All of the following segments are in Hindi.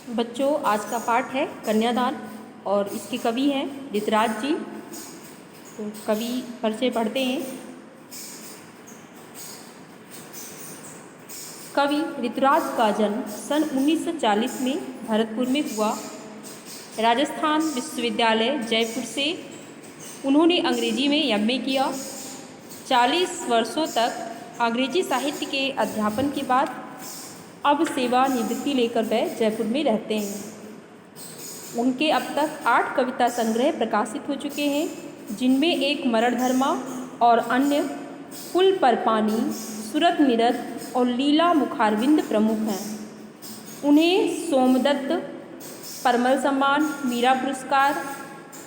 बच्चों, आज का पाठ है कन्यादान और इसके कवि हैं ऋतुराज जी। तो कवि परिचय पढ़ते हैं। कवि ऋतुराज का जन्म सन 1940 में भरतपुर में हुआ। राजस्थान विश्वविद्यालय जयपुर से उन्होंने अंग्रेजी में एमए किया। 40 वर्षों तक अंग्रेजी साहित्य के अध्यापन के बाद अब सेवानिवृत्ति लेकर वह जयपुर में रहते हैं। उनके अब तक 8 कविता संग्रह प्रकाशित हो चुके हैं, जिनमें एक मरणधर्मा और अन्य पुल पर पानी, सूरत निरत और लीला मुखारविंद प्रमुख हैं। उन्हें सोमदत्त परमल सम्मान, मीरा पुरस्कार,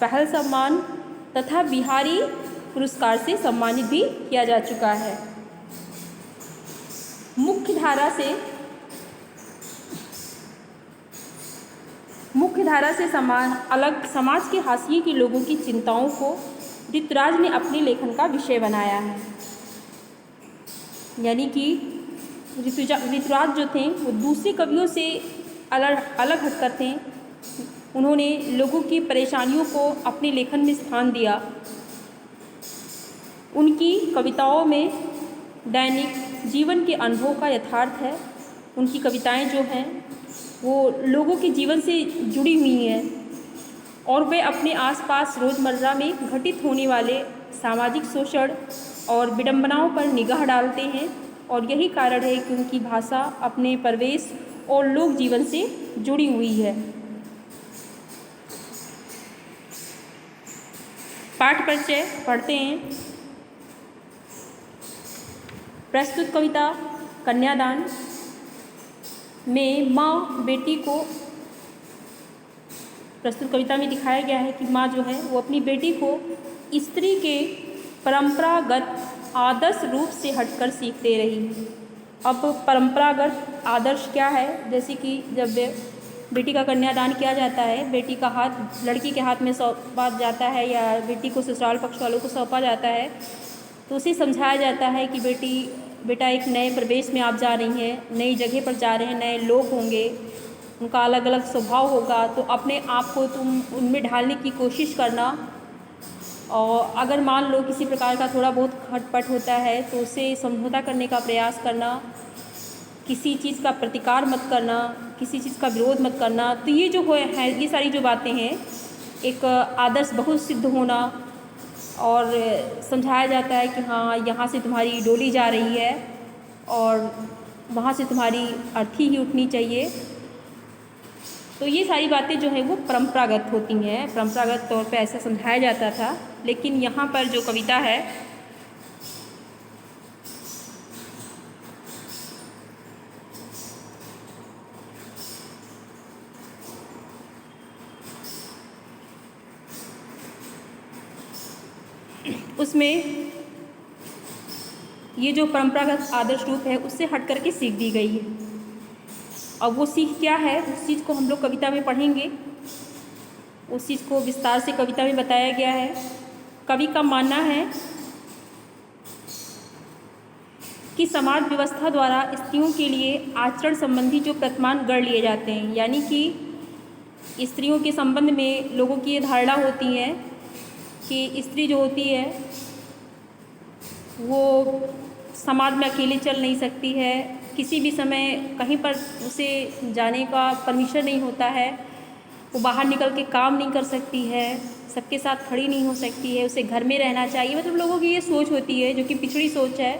पहल सम्मान तथा बिहारी पुरस्कार से सम्मानित भी किया जा चुका है। मुख्य धारा से समाज के हाशिए के लोगों की चिंताओं को ऋतुराज ने अपने लेखन का विषय बनाया है। यानी कि ऋतुराज जो थे वो दूसरे कवियों से अलग हटकर थे। उन्होंने लोगों की परेशानियों को अपने लेखन में स्थान दिया। उनकी कविताओं में दैनिक जीवन के अनुभव का यथार्थ है। उनकी कविताएं जो हैं वो लोगों के जीवन से जुड़ी हुई हैं और वे अपने आसपास रोज़मर्रा में घटित होने वाले सामाजिक शोषण और विडंबनाओं पर निगाह डालते हैं। और यही कारण है कि उनकी भाषा अपने परिवेश और लोक जीवन से जुड़ी हुई है। पाठ परिचय पढ़ते हैं। प्रस्तुत कविता कन्यादान में माँ बेटी को प्रस्तुत कविता में दिखाया गया है कि माँ जो है वो अपनी बेटी को स्त्री के परंपरागत आदर्श रूप से हटकर सीख दे रही। अब परंपरागत आदर्श क्या है? जैसे कि जब बेटी का कन्यादान किया जाता है, बेटी का हाथ लड़की के हाथ में सौंपा जाता है या बेटी को ससुराल पक्ष वालों को सौंपा जाता है, तो उसे समझाया जाता है कि बेटा एक नए प्रदेश में आप जा रही हैं, नई जगह पर जा रहे हैं, नए लोग होंगे, उनका अलग अलग स्वभाव होगा, तो अपने आप को तुम उनमें ढालने की कोशिश करना। और अगर मान लो किसी प्रकार का थोड़ा बहुत खटपट होता है तो उसे समझौता करने का प्रयास करना, किसी चीज़ का प्रतिकार मत करना, किसी चीज़ का विरोध मत करना। तो ये जो है ये सारी जो बातें हैं, एक आदर्श बहुत सिद्ध होना और समझाया जाता है कि हाँ, यहाँ से तुम्हारी डोली जा रही है और वहाँ से तुम्हारी अर्थी ही उठनी चाहिए। तो ये सारी बातें जो हैं वो परंपरागत होती हैं, परंपरागत तौर पे ऐसा समझाया जाता था। लेकिन यहाँ पर जो कविता है उसमें ये जो परंपरागत आदर्श रूप है उससे हट करके सीख दी गई है। अब वो सीख क्या है, उस चीज़ को हम लोग कविता में पढ़ेंगे। उस चीज़ को विस्तार से कविता में बताया गया है। कवि का मानना है कि समाज व्यवस्था द्वारा स्त्रियों के लिए आचरण संबंधी जो प्रतिमान गढ़ लिए जाते हैं, यानी कि स्त्रियों के संबंध में लोगों की ये धारणा होती है कि स्त्री जो होती है वो समाज में अकेले चल नहीं सकती है, किसी भी समय कहीं पर उसे जाने का परमिशन नहीं होता है, वो बाहर निकल के काम नहीं कर सकती है, सबके साथ खड़ी नहीं हो सकती है, उसे घर में रहना चाहिए। मतलब लोगों की ये सोच होती है जो कि पिछड़ी सोच है।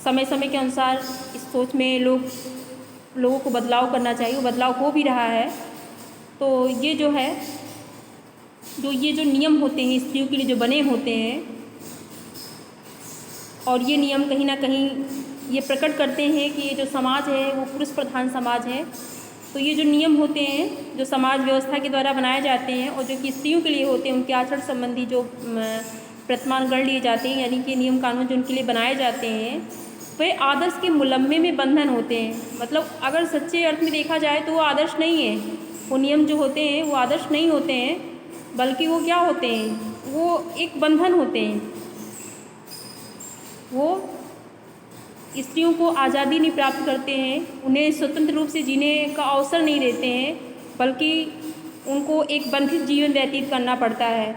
समय समय के अनुसार इस सोच में लोगों को बदलाव करना चाहिए, वो बदलाव हो भी रहा है। तो ये जो है ये जो नियम होते हैं स्त्रियों के लिए जो बने होते हैं, और ये नियम कहीं ना कहीं ये प्रकट करते हैं कि ये जो समाज है वो पुरुष प्रधान समाज है। तो ये जो नियम होते हैं जो समाज व्यवस्था के द्वारा बनाए जाते हैं और जो कि स्त्रियों के लिए होते हैं, उनके आचरण संबंधी जो प्रतिमान गढ़ लिए जाते हैं, यानी कि नियम कानून जो उनके लिए बनाए जाते हैं, वे आदर्श के मुलम्मे में बंधन होते हैं। मतलब अगर सच्चे अर्थ में देखा जाए तो वो आदर्श नहीं है। वो नियम जो होते हैं वो आदर्श नहीं होते हैं, बल्कि वो क्या होते हैं, वो एक बंधन होते हैं। वो स्त्रियों को आज़ादी नहीं प्राप्त करते हैं, उन्हें स्वतंत्र रूप से जीने का अवसर नहीं देते हैं, बल्कि उनको एक बंधित जीवन व्यतीत करना पड़ता है,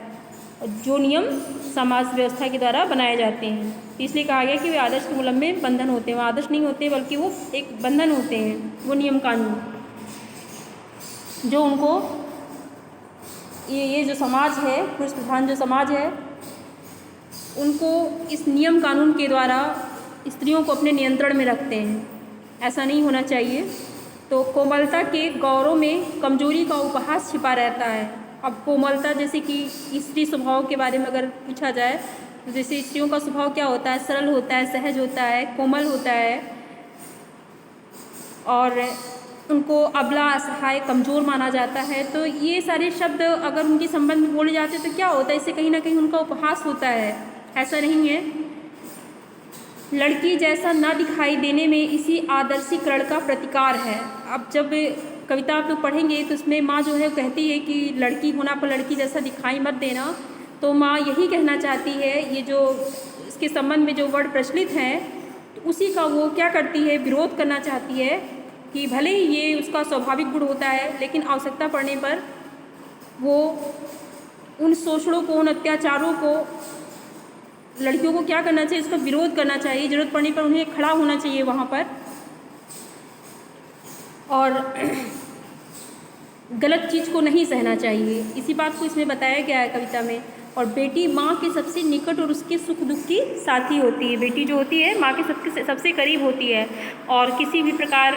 जो नियम समाज व्यवस्था के द्वारा बनाए जाते हैं। इसलिए कहा गया कि वे आदर्श के उल्लंघन में बंधन होते हैं। वो आदर्श नहीं होते बल्कि वो एक बंधन होते हैं, वो नियम कानून जो उनको ये जो समाज है, पुरुष प्रधान जो समाज है, उनको इस नियम कानून के द्वारा स्त्रियों को अपने नियंत्रण में रखते हैं। ऐसा नहीं होना चाहिए। तो कोमलता के गौरव में कमजोरी का उपहास छिपा रहता है। अब कोमलता, जैसे कि स्त्री स्वभाव के बारे में अगर पूछा जाए तो जैसे स्त्रियों का स्वभाव क्या होता है, सरल होता है, सहज होता है, कोमल होता है, और उनको अबला, असहाय, कमज़ोर माना जाता है। तो ये सारे शब्द अगर उनके संबंध में बोले जाते हैं तो क्या होता है, इससे कहीं ना कहीं उनका उपहास होता है। ऐसा नहीं है। लड़की जैसा ना दिखाई देने में इसी आदर्शीकरण का प्रतिकार है। अब जब कविता आप लोग पढ़ेंगे तो उसमें माँ जो है वो कहती है कि लड़की होना पर लड़की जैसा दिखाई मत देना। तो माँ यही कहना चाहती है, ये जो इसके संबंध में जो वर्ड प्रचलित हैं तो उसी का वो क्या करती है, विरोध करना चाहती है कि भले ही ये उसका स्वाभाविक गुण होता है, लेकिन आवश्यकता पड़ने पर वो उन शोषणों को, उन अत्याचारों को लड़कियों को क्या करना चाहिए, इसका विरोध करना चाहिए। ज़रूरत पड़ने पर उन्हें खड़ा होना चाहिए वहाँ पर, और गलत चीज़ को नहीं सहना चाहिए। इसी बात को इसमें बताया गया है कविता में। और बेटी माँ के सबसे निकट और उसके सुख दुख की साथी होती है। बेटी जो होती है माँ के सबसे करीब होती है, और किसी भी प्रकार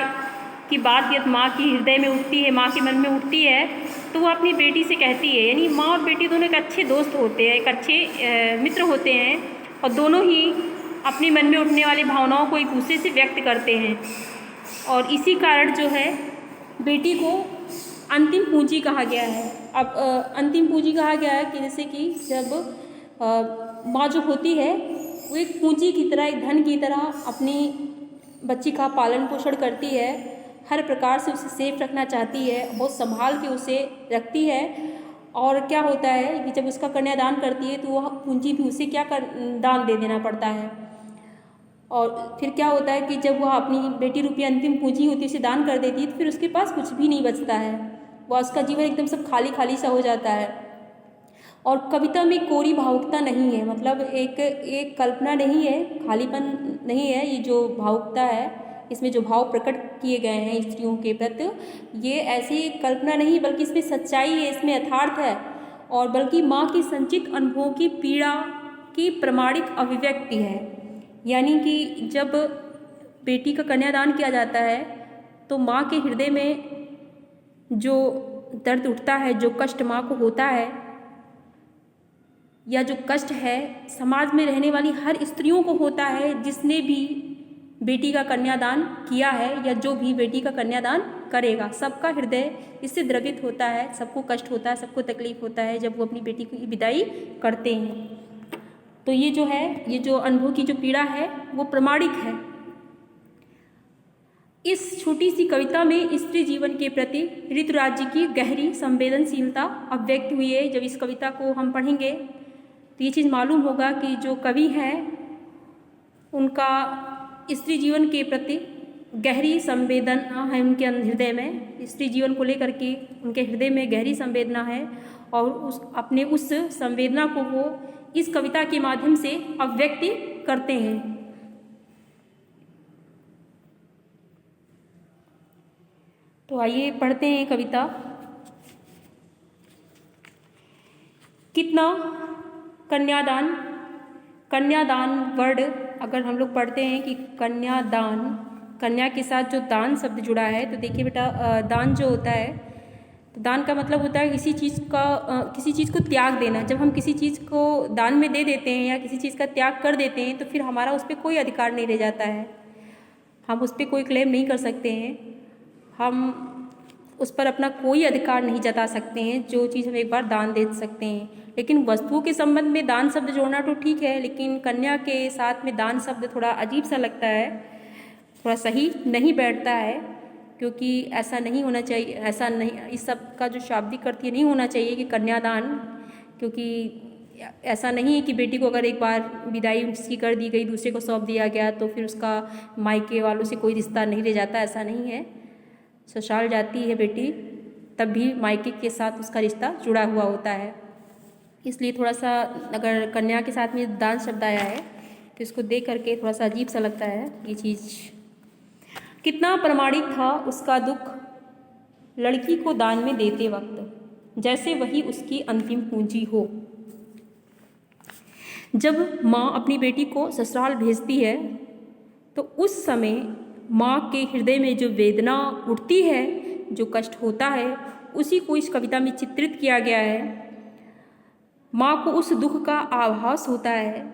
की बात यदि माँ की हृदय में उठती है, माँ के मन में उठती है, तो वो अपनी बेटी से कहती है। यानी माँ और बेटी दोनों एक अच्छे दोस्त होते हैं, एक अच्छे मित्र होते हैं, और दोनों ही अपने मन में उठने वाली भावनाओं को एक दूसरे से व्यक्त करते हैं। और इसी कारण जो है बेटी को अंतिम पूंजी कहा गया है। अब अंतिम पूंजी कहा गया है कि जैसे कि जब माँ जो होती है वो एक पूंजी की तरह, एक धन की तरह अपनी बच्ची का पालन पोषण करती है, हर प्रकार से उसे सेफ रखना चाहती है, बहुत संभाल के उसे रखती है। और क्या होता है कि जब उसका कन्यादान करती है तो वह पूंजी भी उसे क्या कर दान दे देना पड़ता है। और फिर क्या होता है कि जब वह अपनी बेटी रूपी अंतिम पूंजी होती है उसे दान कर देती है तो फिर उसके पास कुछ भी नहीं बचता है, वह उसका जीवन एकदम सब खाली खाली सा हो जाता है। और कविता में कोरी भावुकता नहीं है, मतलब एक कल्पना नहीं है, खालीपन नहीं है। ये जो भावुकता है, इसमें जो भाव प्रकट किए गए हैं स्त्रियों के प्रति, ये ऐसी कल्पना नहीं बल्कि इसमें सच्चाई है, इसमें यथार्थ है, और बल्कि माँ की संचित अनुभवों की पीड़ा की प्रमाणिक अभिव्यक्ति है। यानी कि जब बेटी का कन्यादान किया जाता है तो माँ के हृदय में जो दर्द उठता है, जो कष्ट माँ को होता है, या जो कष्ट है समाज में रहने वाली हर स्त्रियों को होता है जिसने भी बेटी का कन्यादान किया है या जो भी बेटी का कन्यादान करेगा, सबका हृदय इससे द्रवित होता है, सबको कष्ट होता है, सबको तकलीफ होता है जब वो अपनी बेटी की विदाई करते हैं। तो ये जो है, ये जो अनुभव की जो पीड़ा है वो प्रमाणिक है। इस छोटी सी कविता में स्त्री जीवन के प्रति ऋतुराज जी की गहरी संवेदनशीलता अभिव्यक्त हुई है। जब इस कविता को हम पढ़ेंगे तो ये चीज़ मालूम होगा कि जो कवि हैं उनका स्त्री जीवन के प्रति गहरी संवेदना है, उनके हृदय में स्त्री जीवन को लेकर के उनके हृदय में गहरी संवेदना है, और उस संवेदना को वो इस कविता के माध्यम से अभिव्यक्ति करते हैं। तो आइए पढ़ते हैं कविता। कितना कन्यादान, कन्यादान वर्ड अगर हम लोग पढ़ते हैं कि कन्यादान, कन्या के साथ जो दान शब्द जुड़ा है, तो देखिए बेटा, दान जो होता है तो दान का मतलब होता है किसी चीज़ को त्याग देना। जब हम किसी चीज़ को दान में दे देते हैं या किसी चीज़ का त्याग कर देते हैं तो फिर हमारा उस पर कोई अधिकार नहीं रह जाता है, हम उस पर कोई क्लेम नहीं कर सकते हैं, हम उस पर अपना कोई अधिकार नहीं जता सकते हैं, जो चीज़ हम एक बार दान दे सकते हैं। लेकिन वस्तुओं के संबंध में दान शब्द जोड़ना तो ठीक है, लेकिन कन्या के साथ में दान शब्द थोड़ा अजीब सा लगता है, थोड़ा सही नहीं बैठता है, क्योंकि ऐसा नहीं होना चाहिए, ऐसा नहीं, इस सब का जो शाब्दिक अर्थ ये नहीं होना चाहिए कि कन्यादान, क्योंकि ऐसा नहीं है कि बेटी को अगर एक बार विदाई उसकी कर दी गई, दूसरे को सौंप दिया गया तो फिर उसका मायके वालों से कोई रिश्ता नहीं रह जाता, ऐसा नहीं है। ससुराल जाती है बेटी तब भी मायके के साथ उसका रिश्ता जुड़ा हुआ होता है। इसलिए थोड़ा सा अगर कन्या के साथ में दान शब्द आया है तो इसको देख करके थोड़ा सा अजीब सा लगता है ये चीज़। कितना प्रामाणिक था उसका दुख लड़की को दान में देते वक्त, जैसे वही उसकी अंतिम पूंजी हो। जब माँ अपनी बेटी को ससुराल भेजती है तो उस समय माँ के हृदय में जो वेदना उठती है, जो कष्ट होता है, उसी को इस कविता में चित्रित किया गया है। माँ को उस दुख का आभास होता है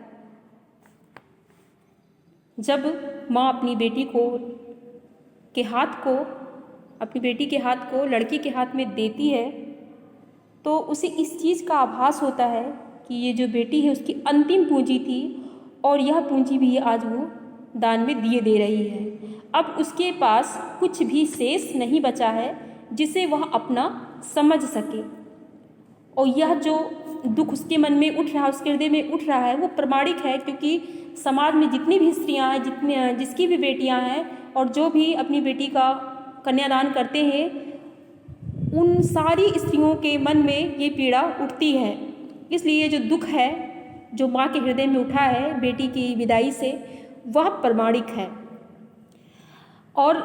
जब माँ अपनी बेटी के हाथ को लड़की के हाथ में देती है, तो उसे इस चीज़ का आभास होता है कि ये जो बेटी है उसकी अंतिम पूंजी थी और यह पूंजी भी आज वो दान में दिए दे रही है। अब उसके पास कुछ भी शेष नहीं बचा है जिसे वह अपना समझ सके। और यह जो दुख उसके मन में उठ रहा है, उसके हृदय में उठ रहा है, वो प्रमाणिक है, क्योंकि समाज में जितनी भी स्त्रियां हैं, जिसकी भी बेटियां हैं और जो भी अपनी बेटी का कन्यादान करते हैं, उन सारी स्त्रियों के मन में ये पीड़ा उठती है। इसलिए ये जो दुख है जो माँ के हृदय में उठा है बेटी की विदाई से, वह प्रमाणिक है। और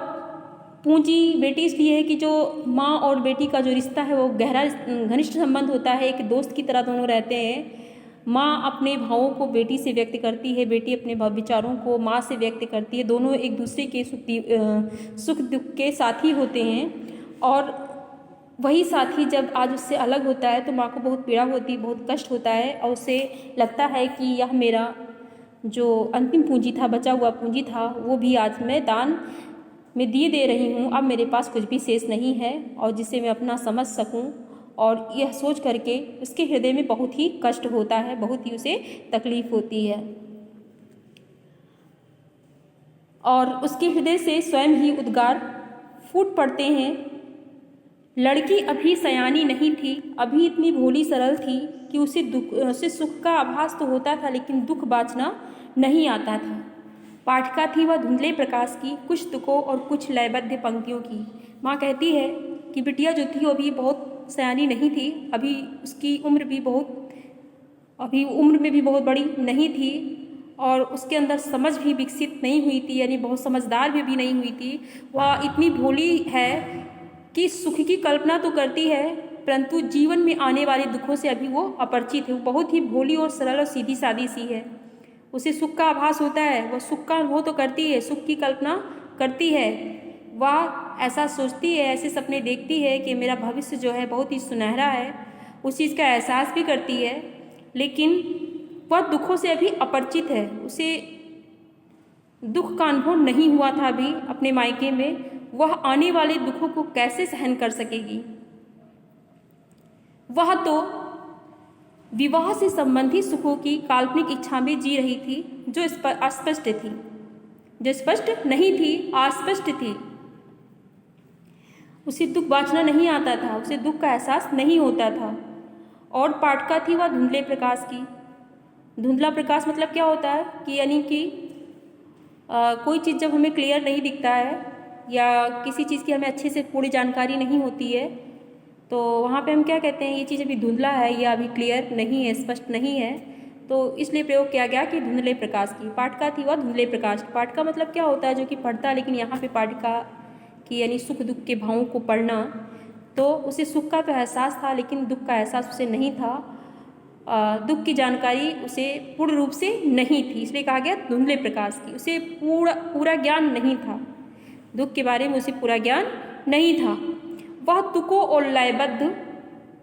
पूंजी बेटी इसलिए है कि जो माँ और बेटी का जो रिश्ता है वो गहरा घनिष्ठ संबंध होता है, एक दोस्त की तरह दोनों रहते हैं। माँ अपने भावों को बेटी से व्यक्त करती है, बेटी अपने विचारों को माँ से व्यक्त करती है। दोनों एक दूसरे के सुख दुख के साथी होते हैं। और वही साथी जब आज उससे अलग होता है तो माँ को बहुत पीड़ा होती, बहुत कष्ट होता है और उसे लगता है कि यह मेरा जो अंतिम पूंजी था, बचा हुआ पूंजी था, वो भी आज मैं दान में दिए दे रही हूँ। अब मेरे पास कुछ भी शेष नहीं है और जिसे मैं अपना समझ सकूँ। और यह सोच करके उसके हृदय में बहुत ही कष्ट होता है, बहुत ही उसे तकलीफ होती है और उसके हृदय से स्वयं ही उद्गार फूट पड़ते हैं। लड़की अभी सयानी नहीं थी, अभी इतनी भोली सरल थी कि उसे सुख का आभास तो होता था लेकिन दुख बाँचना नहीं आता था। पाठिका थी वह धुंधले प्रकाश की, कुछ तुकों और कुछ लयबद्ध पंक्तियों की। माँ कहती है कि बिटिया जो थी वो अभी बहुत सयानी नहीं थी, अभी उसकी उम्र में भी बहुत बड़ी नहीं थी और उसके अंदर समझ भी विकसित नहीं हुई थी, यानी बहुत समझदार भी नहीं हुई थी। वह इतनी भोली है कि सुख की कल्पना तो करती है परंतु जीवन में आने वाले दुखों से अभी वो अपरिचित है। वो बहुत ही भोली और सरल और सीधी सादी सी है। उसे सुख का आभास होता है, वह सुख का अनुभव तो करती है, सुख की कल्पना करती है, वह ऐसा सोचती है, ऐसे सपने देखती है कि मेरा भविष्य जो है बहुत ही सुनहरा है, उस चीज़ का एहसास भी करती है। लेकिन वह दुखों से अभी अपरिचित है, उसे दुख का अनुभव नहीं हुआ था अभी अपने मायके में। वह आने वाले दुखों को कैसे सहन कर सकेगी। वह तो विवाह से संबंधित सुखों की काल्पनिक इच्छा में जी रही थी जो अस्पष्ट थी, जो स्पष्ट नहीं थी, अस्पष्ट थी। उसे दुख बाँचना नहीं आता था, उसे दुख का एहसास नहीं होता था। और पाठिका थी वह धुंधले प्रकाश की। धुंधला प्रकाश मतलब क्या होता है कि यानी कि कोई चीज़ जब हमें क्लियर नहीं दिखता है या किसी चीज़ की हमें अच्छे से पूरी जानकारी नहीं होती है तो वहाँ पे हम क्या कहते हैं, ये चीज़ अभी धुंधला है या अभी क्लियर नहीं है, स्पष्ट नहीं है, तो इसलिए प्रयोग किया गया कि धुंधले प्रकाश की। पाठिका थी वह धुंधले प्रकाश। पाठिका मतलब क्या होता है, जो कि पढ़ता है, लेकिन यहाँ पे पाठिका की यानी सुख दुख के भावों को पढ़ना। तो उसे सुख का तो एहसास था लेकिन दुख का एहसास उसे नहीं था, दुख की जानकारी उसे पूर्ण रूप से नहीं थी, इसलिए कहा गया धुंधले प्रकाश की। उसे पूरा ज्ञान नहीं था, दुख के बारे में उसे पूरा ज्ञान नहीं था। वह तुकों और लयबद्ध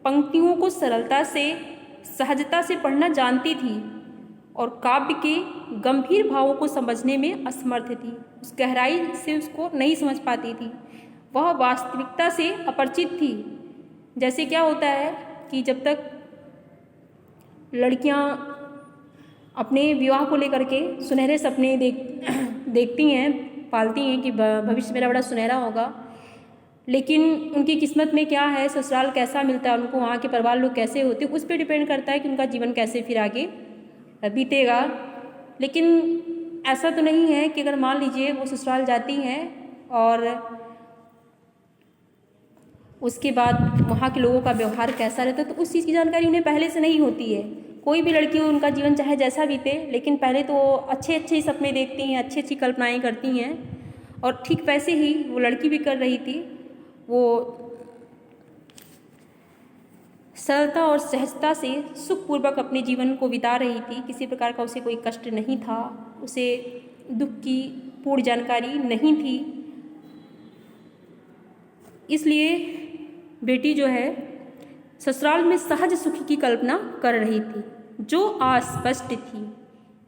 पंक्तियों को सरलता से, सहजता से पढ़ना जानती थी और काव्य के गंभीर भावों को समझने में असमर्थ थी, उस गहराई से उसको नहीं समझ पाती थी। वह वास्तविकता से अपरिचित थी। जैसे क्या होता है कि जब तक लड़कियां अपने विवाह को लेकर के सुनहरे सपने देखती हैं, पालती हैं कि भविष्य मेरा बड़ा सुनहरा होगा, लेकिन उनकी किस्मत में क्या है, ससुराल कैसा मिलता है उनको, वहाँ के परिवार लोग कैसे होते हैं, उस पर डिपेंड करता है कि उनका जीवन कैसे फिर आगे बीतेगा। लेकिन ऐसा तो नहीं है कि अगर मान लीजिए वो ससुराल जाती हैं और उसके बाद वहाँ के लोगों का व्यवहार कैसा रहता है, तो उस चीज़ की जानकारी उन्हें पहले से नहीं होती है। कोई भी लड़की हो, उनका जीवन चाहे जैसा बीते, लेकिन पहले तो अच्छे अच्छे सपने देखती हैं, अच्छी अच्छी कल्पनाएँ करती हैं। और ठीक वैसे ही वो लड़की भी कर रही थी। वो सरलता और सहजता से सुखपूर्वक अपने जीवन को बिता रही थी। किसी प्रकार का उसे कोई कष्ट नहीं था, उसे दुख की पूर्ण जानकारी नहीं थी। इसलिए बेटी जो है ससुराल में सहज सुख की कल्पना कर रही थी, जो अस्पष्ट थी।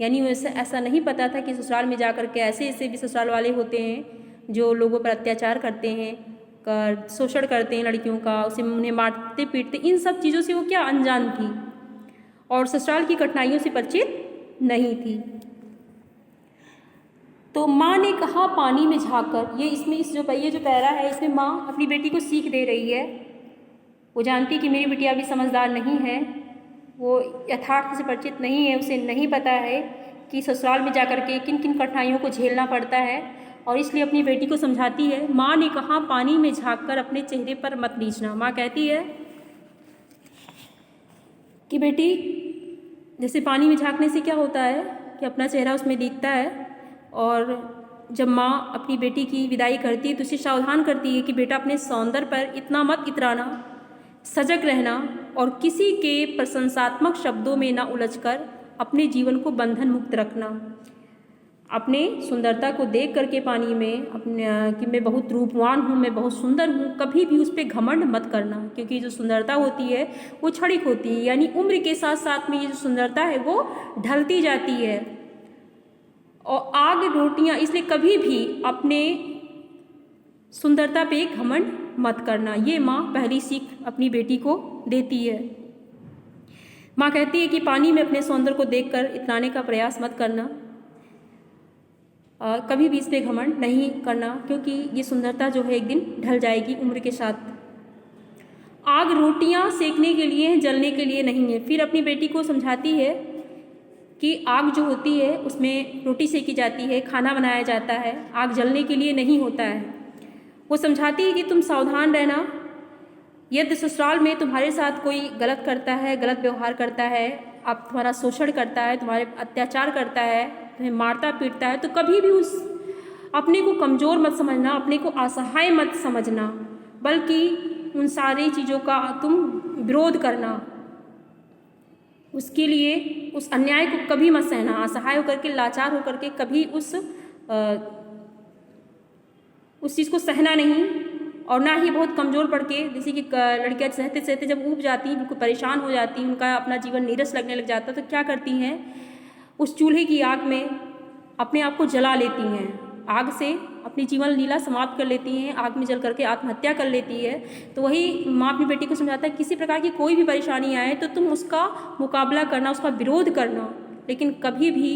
यानी उसे ऐसा नहीं पता था कि ससुराल में जाकर के ऐसे ऐसे भी ससुराल वाले होते हैं जो लोगों पर अत्याचार करते हैं, शोषण करते हैं लड़कियों का, उन्हें मारते पीटते। इन सब चीज़ों से वो क्या अनजान थी और ससुराल की कठिनाइयों से परिचित नहीं थी। तो माँ ने कहा पानी में झाँककर, ये इसमें ये जो पैरा है, इसमें माँ अपनी बेटी को सीख दे रही है। वो जानती कि मेरी बेटी अभी समझदार नहीं है, वो यथार्थ से परिचित नहीं है, उसे नहीं पता है कि ससुराल में जाकर के किन किन कठिनाइयों को झेलना पड़ता है, और इसलिए अपनी बेटी को समझाती है। माँ ने कहा पानी में झाँककर अपने चेहरे पर मत नीचना। माँ कहती है कि बेटी, जैसे पानी में झाँकने से क्या होता है कि अपना चेहरा उसमें दिखता है, और जब माँ अपनी बेटी की विदाई करती है तो उसे सावधान करती है कि बेटा अपने सौंदर्य पर इतना मत इतराना, सजग रहना और किसी के प्रशंसात्मक शब्दों में ना उलझकर अपने जीवन को बंधन मुक्त रखना। अपने सुंदरता को देख करके पानी में अपने कि मैं बहुत रूपवान हूँ, मैं बहुत सुंदर हूँ, कभी भी उस पर घमंड मत करना, क्योंकि जो सुंदरता होती है वो क्षणिक होती है। यानी उम्र के साथ साथ में ये जो सुंदरता है वो ढलती जाती है। और आग रोटियाँ, इसलिए कभी भी अपने सुंदरता पे घमंड मत करना। ये माँ पहली सीख अपनी बेटी को देती है। माँ कहती है कि पानी में अपने सौंदर्य को देखकर इतराने का प्रयास मत करना, कभी भी इस पे घमंड नहीं करना, क्योंकि ये सुंदरता जो है एक दिन ढल जाएगी उम्र के साथ। आग रोटियां सेकने के लिए है, जलने के लिए नहीं है। फिर अपनी बेटी को समझाती है कि आग जो होती है उसमें रोटी सेकी जाती है, खाना बनाया जाता है, आग जलने के लिए नहीं होता है। वो समझाती है कि तुम सावधान रहना, यदि ससुराल में तुम्हारे साथ कोई गलत करता है, गलत व्यवहार करता है, आप तुम्हारा शोषण करता है, तुम्हारे अत्याचार करता है, तुम्हें मारता पीटता है, तो कभी भी उस अपने को कमज़ोर मत समझना, अपने को असहाय मत समझना, बल्कि उन सारी चीज़ों का तुम विरोध करना, उसके लिए उस अन्याय को कभी मत सहना। असहाय होकर के, लाचार होकर के कभी उस चीज़ को सहना नहीं, और ना ही बहुत कमज़ोर पड़ के, जैसे कि लड़कियाँ सहते सहते जब ऊब जाती हैं, बिल्कुल परेशान हो जाती हैं, उनका अपना जीवन नीरस लगने लग जाता है, तो क्या करती हैं, उस चूल्हे की आग में अपने आप को जला लेती हैं, आग से अपनी जीवन लीला समाप्त कर लेती हैं, आग में जल करके आत्महत्या कर लेती है। तो वही माँ अपनी बेटी को समझाता है, किसी प्रकार की कोई भी परेशानी आए तो तुम उसका मुकाबला करना, उसका विरोध करना, लेकिन कभी भी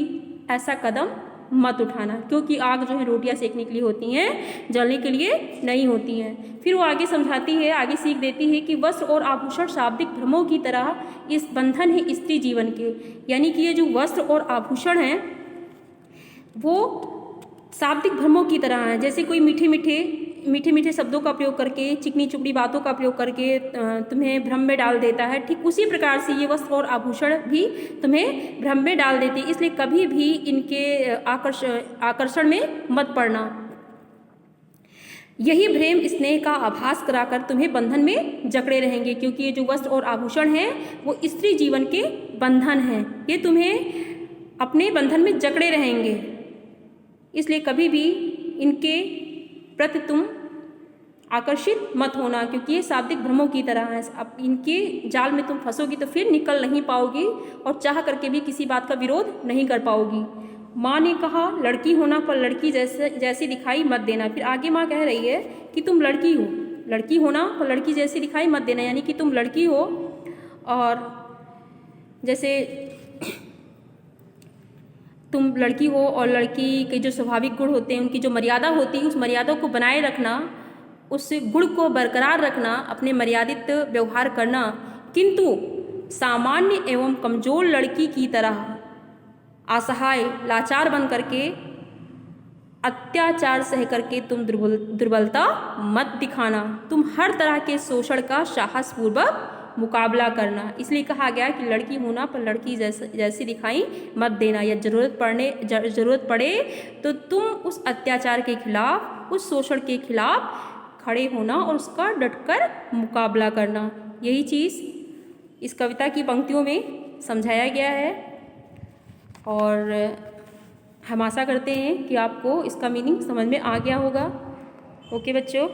ऐसा कदम मत उठाना, क्योंकि आग जो है रोटियां सेकने के लिए होती हैं, जलने के लिए नहीं होती हैं। फिर वो आगे समझाती है, आगे सीख देती है कि वस्त्र और आभूषण शाब्दिक भ्रमों की तरह इस बंधन है स्त्री जीवन के। यानी कि ये जो वस्त्र और आभूषण हैं वो शाब्दिक भ्रमों की तरह हैं। जैसे कोई मीठे मीठे शब्दों का प्रयोग करके, चिकनी चुपड़ी बातों का प्रयोग करके तुम्हें भ्रम में डाल देता है, ठीक उसी प्रकार से ये वस्त्र और आभूषण भी तुम्हें भ्रम में डाल देती है। इसलिए कभी भी इनके आकर्षण में मत पड़ना। यही प्रेम स्नेह का आभास कराकर तुम्हें बंधन में जकड़े रहेंगे, क्योंकि ये जो वस्त्र और आभूषण हैं वो स्त्री जीवन के बंधन हैं, ये तुम्हें अपने बंधन में जकड़े रहेंगे। इसलिए कभी भी इनके प्रति तुम आकर्षित मत होना, क्योंकि ये शाब्दिक भ्रमों की तरह है। अब इनके जाल में तुम फंसोगी तो फिर निकल नहीं पाओगी, और चाह करके भी किसी बात का विरोध नहीं कर पाओगी। माँ ने कहा लड़की होना पर लड़की जैसी दिखाई मत देना। फिर आगे माँ कह रही है कि तुम लड़की हो, लड़की होना पर लड़की जैसी दिखाई मत देना, यानी कि तुम लड़की हो और जैसे तुम लड़की हो और लड़की के जो स्वाभाविक गुण होते हैं, उनकी जो मर्यादा होती है, उस मर्यादा को बनाए रखना, उस गुण को बरकरार रखना, अपने मर्यादित व्यवहार करना, किंतु सामान्य एवं कमज़ोर लड़की की तरह असहाय लाचार बन करके, अत्याचार सह करके तुम दुर्बलता मत दिखाना। तुम हर तरह के शोषण का साहसपूर्वक मुकाबला करना। इसलिए कहा गया कि लड़की होना पर लड़की जैसी दिखाई मत देना, या ज़रूरत पड़े तो तुम उस अत्याचार के खिलाफ, उस शोषण के खिलाफ खड़े होना और उसका डटकर मुकाबला करना। यही चीज़ इस कविता की पंक्तियों में समझाया गया है और हम आशा करते हैं कि आपको इसका मीनिंग समझ में आ गया होगा। ओके बच्चों।